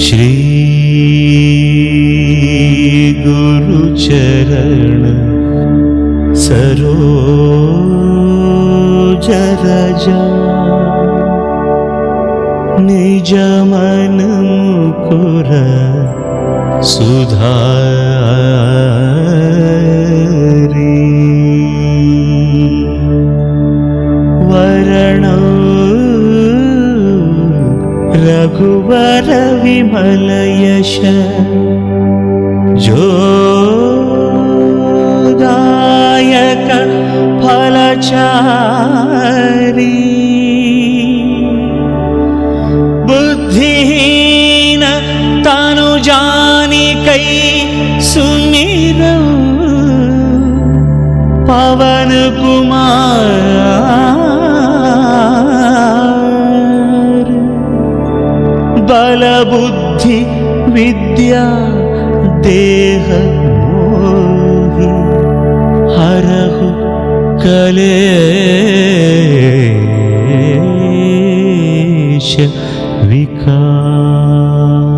श्री गुरुचरण सरोज रजा निज मन मुकुर सुधारी वरण रघुवर विमल यश जोदायक फलचारी बुद्धिहीन तनु जानिकै सुमिरौ पवन कुमार बल बुद्धि विद्या देह मोहि हरहु कलेश विकार।